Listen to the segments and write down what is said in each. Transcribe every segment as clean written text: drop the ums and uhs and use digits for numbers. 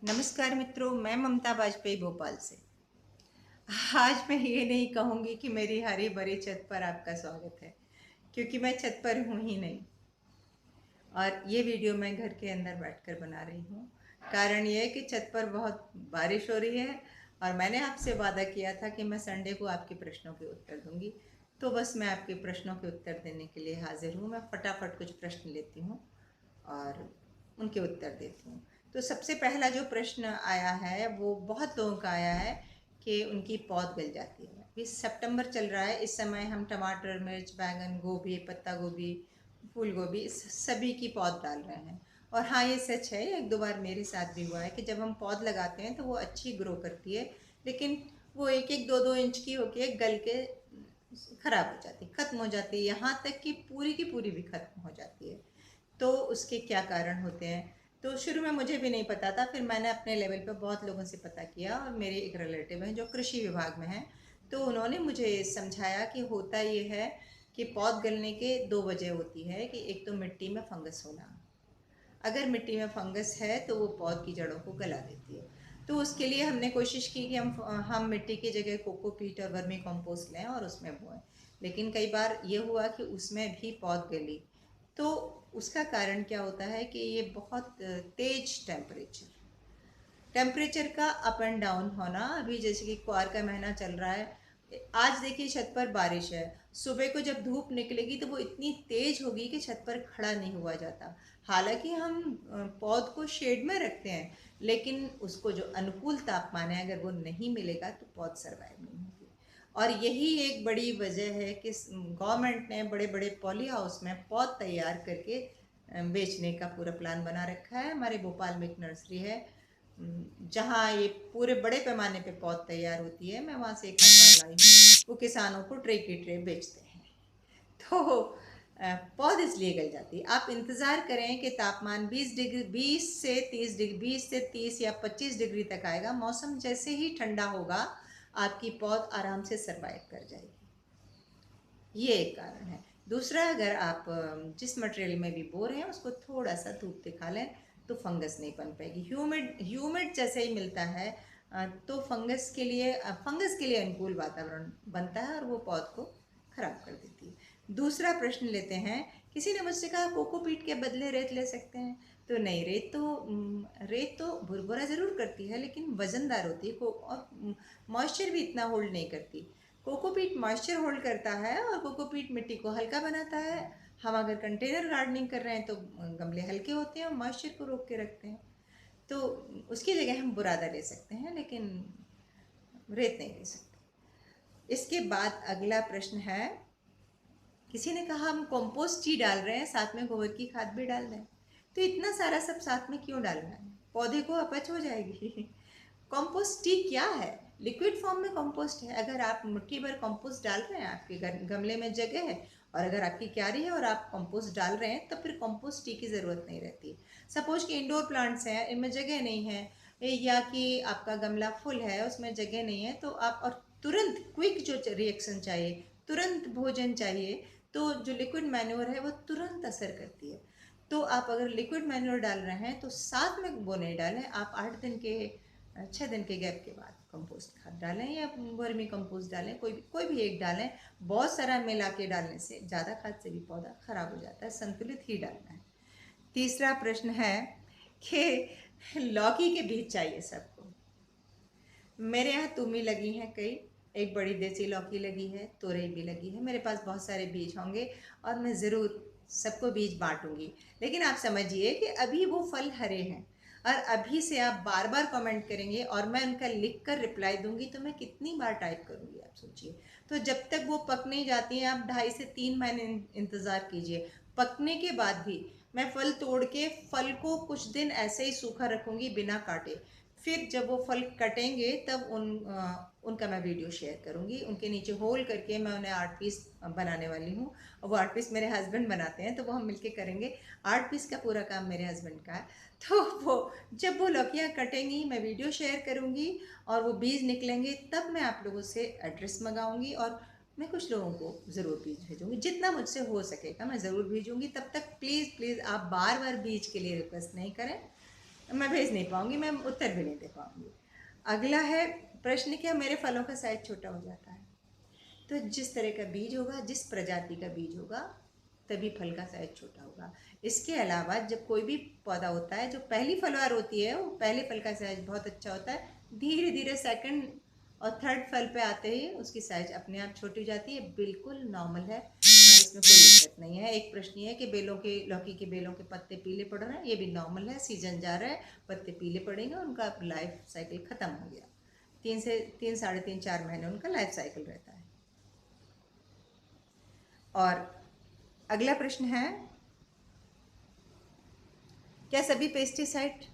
नमस्कार मित्रों, मैं ममता बाजपेयी भोपाल से। आज मैं ये नहीं कहूँगी कि मेरी हरी भरी छत पर आपका स्वागत है, क्योंकि मैं छत पर हूँ ही नहीं। और ये वीडियो मैं घर के अंदर बैठकर बना रही हूँ। कारण ये है कि छत पर बहुत बारिश हो रही है और मैंने आपसे वादा किया था कि मैं संडे को आपके प्रश्नों के उत्तर दूंगी। तो बस मैं आपके प्रश्नों के उत्तर देने के लिए हाजिर हूँ। मैं फटाफट कुछ प्रश्न लेती हूँ और उनके उत्तर देती हूँ। तो सबसे पहला जो प्रश्न आया है वो बहुत लोगों का आया है कि उनकी पौध गल जाती है। अभी सितंबर चल रहा है, इस समय हम टमाटर, मिर्च, बैंगन, गोभी, पत्ता गोभी, फूल गोभी, इस सभी की पौध डाल रहे हैं। और हाँ, ये सच है, एक दो बार मेरे साथ भी हुआ है कि जब हम पौध लगाते हैं तो वो अच्छी ग्रो करती है, लेकिन वो एक एक दो दो इंच की होके गल के खराब हो जाती, खत्म हो जाती है, यहाँ तक कि पूरी की पूरी भी खत्म हो जाती है। तो उसके क्या कारण होते हैं? तो शुरू में मुझे भी नहीं पता था, फिर मैंने अपने लेवल पे बहुत लोगों से पता किया और मेरे एक रिलेटिव हैं जो कृषि विभाग में हैं, तो उन्होंने मुझे समझाया कि होता ये है कि पौध गलने के दो वजह होती है कि एक तो मिट्टी में फंगस होना। अगर मिट्टी में फंगस है तो वो पौध की जड़ों को गला देती है। तो उसके लिए हमने कोशिश की कि हम मिट्टी की जगह कोकोपीट और वर्मी कंपोस्ट लें और उसमें बोएं। लेकिन कई बार ये हुआ कि उसमें भी पौध गली। तो उसका कारण क्या होता है कि ये बहुत तेज टेम्परेचर का अप एंड डाउन होना। अभी जैसे कि क्वार का महीना चल रहा है, आज देखिए छत पर बारिश है, सुबह को जब धूप निकलेगी तो वो इतनी तेज होगी कि छत पर खड़ा नहीं हुआ जाता। हालांकि हम पौध को शेड में रखते हैं, लेकिन उसको जो अनुकूल तापमान है अगर वो नहीं मिलेगा तो पौध सर्वाइव नहीं होगी। और यही एक बड़ी वजह है कि गवर्नमेंट ने बड़े बड़े पॉली हाउस में पौध तैयार करके बेचने का पूरा प्लान बना रखा है। हमारे भोपाल में एक नर्सरी है जहाँ ये पूरे बड़े पैमाने पे पौध तैयार होती है। मैं वहाँ से एक आध बार लाई हूँ। वो किसानों को ट्रे की ट्रे बेचते हैं। तो पौध इसलिए गल जाती है। आप इंतज़ार करें कि तापमान 20 डिग्री, 20 से 30 या 25 डिग्री तक आएगा। मौसम जैसे ही ठंडा होगा आपकी पौध आराम से सरवाइव कर जाएगी। ये एक कारण है। दूसरा, अगर आप जिस मटेरियल में भी बो रहे हैं उसको थोड़ा सा धूप दिखा लें तो फंगस नहीं बन पाएगी। ह्यूमिड ह्यूमिड जैसे ही मिलता है तो फंगस के लिए अनुकूल वातावरण बनता है और वो पौध को खराब कर देती है। दूसरा प्रश्न लेते हैं। किसी ने मुझसे कहा कोकोपीट के बदले रेत ले सकते हैं। तो नहीं, रेत तो भुरभुरा ज़रूर करती है लेकिन वज़नदार होती है और मॉइस्चर भी इतना होल्ड नहीं करती। कोकोपीट मॉइस्चर होल्ड करता है और कोकोपीट मिट्टी को हल्का बनाता है। हम अगर कंटेनर गार्डनिंग कर रहे हैं तो गमले हल्के होते हैं और मॉइस्चर को रोक के रखते हैं। तो उसकी जगह हम बुरादा ले सकते हैं, लेकिन रेत नहीं ले सकते। इसके बाद अगला प्रश्न है, किसी ने कहा हम कंपोस्ट ही डाल रहे हैं, साथ में गोबर की खाद भी डाल दें। तो इतना सारा सब साथ में क्यों डालना है? पौधे को अपच हो जाएगी। कंपोस्ट टी क्या है? लिक्विड फॉर्म में कंपोस्ट है। अगर आप मुट्ठी भर कंपोस्ट डाल रहे हैं, आपके गमले में जगह है और अगर आपकी क्यारी है और आप कंपोस्ट डाल रहे हैं, तो फिर कंपोस्ट टी की ज़रूरत नहीं रहती। सपोज कि इंडोर प्लांट्स हैं, इनमें जगह नहीं है, या कि आपका गमला फुल है उसमें जगह नहीं है, तो आप और तुरंत क्विक जो रिएक्शन चाहिए, तुरंत भोजन चाहिए, तो जो लिक्विड मैन्योर है वो तुरंत असर करती है। तो आप अगर लिक्विड मैन्योर डाल रहे हैं तो साथ में वो नहीं डालें। आप 6 दिन के गैप के बाद कंपोस्ट खाद डालें या वर्मी कंपोस्ट डालें, कोई भी एक डालें। बहुत सारा मिला के डालने से, ज़्यादा खाद से भी पौधा खराब हो जाता है, संतुलित ही डालना है। तीसरा प्रश्न है कि लौकी के बीज चाहिए सबको। मेरे यहाँ तुमी लगी हैं कई, एक बड़ी देसी लौकी लगी है, तोरई भी लगी है। मेरे पास बहुत सारे बीज होंगे और मैं ज़रूर सबको बीज बांटूंगी। लेकिन आप समझिए कि अभी वो फल हरे हैं और अभी से आप बार बार कमेंट करेंगे और मैं उनका लिख कर रिप्लाई दूंगी तो मैं कितनी बार टाइप करूंगी, आप सोचिए। तो जब तक वो पक नहीं जाती हैं, आप 2.5 से 3 महीने इंतज़ार कीजिए। पकने के बाद भी मैं फल तोड़ के फल को कुछ दिन ऐसे ही सूखा रखूंगी बिना काटे। फिर जब वो फल कटेंगे तब उनका मैं वीडियो शेयर करूंगी। उनके नीचे होल करके मैं उन्हें आर्ट पीस बनाने वाली हूँ और वो आर्ट पीस मेरे हस्बैंड बनाते हैं, तो वो हम मिलके करेंगे। आर्ट पीस का पूरा काम मेरे हस्बैंड का है। तो वो जब वो लौकियाँ कटेंगी मैं वीडियो शेयर करूँगी और वो बीज निकलेंगे तब मैं आप लोगों से एड्रेस मंगाऊँगी और मैं कुछ लोगों को ज़रूर बीज भेजूँगी, जितना मुझसे हो सकेगा मैं ज़रूर भेजूँगी। तब तक प्लीज़ प्लीज़ आप बार बार बीज के लिए रिक्वेस्ट नहीं करें। मैं भेज नहीं पाऊंगी, मैं उत्तर भी नहीं दे पाऊंगी। अगला है प्रश्न, क्या मेरे फलों का साइज छोटा हो जाता है? तो जिस तरह का बीज होगा, जिस प्रजाति का बीज होगा, तभी फल का साइज छोटा होगा। इसके अलावा जब कोई भी पौधा होता है, जो पहली फलवार होती है, वो पहले फल का साइज बहुत अच्छा होता है, धीरे धीरे सेकंड और थर्ड फल पे आते ही उसकी साइज अपने आप छोटी हो जाती है। बिल्कुल नॉर्मल है, इसमें कोई दिक्कत नहीं है। एक प्रश्न ये है कि बेलों के, लौकी के बेलों के पत्ते पीले पड़ रहे हैं, ये भी नॉर्मल है, सीजन जा रहा है, पत्ते पीले पड़ेंगे, उनका लाइफ साइकिल खत्म हो गया। 3 से 3, 3.5, 4 महीने उनका लाइफ साइकिल रहता है। और अगला प्रश्न है, क्या सभी पेस्टिसाइड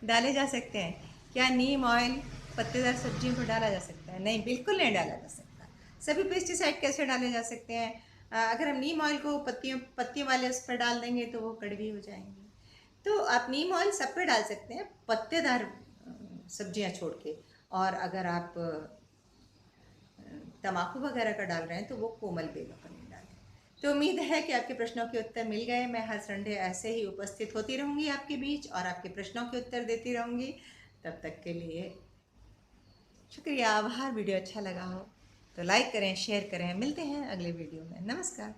डाले जा सकते हैं? क्या नीम ऑयल पत्तेदार सब्जियों पर डाला जा सकता है? नहीं, बिल्कुल नहीं डाला जा सकता। सभी पेस्टिसाइड कैसे डाले जा सकते हैं? अगर हम नीम ऑयल को पत्तियों वाले उस पर डाल देंगे तो वो कड़वी हो जाएंगी। तो आप नीम ऑयल सब पे डाल सकते हैं, पत्तेदार सब्जियां छोड़ के। और अगर आप तम्बाकू वगैरह का डाल रहे हैं तो वो कोमल बेलों का नहीं डालें। तो उम्मीद है कि आपके प्रश्नों के उत्तर मिल गए। मैं हर संडे ऐसे ही उपस्थित होती रहूँगी आपके बीच और आपके प्रश्नों के उत्तर देती रहूँगी। तब तक के लिए शुक्रिया, आभार। वीडियो अच्छा लगा हो तो लाइक करें, शेयर करें। मिलते हैं अगले वीडियो में। नमस्कार।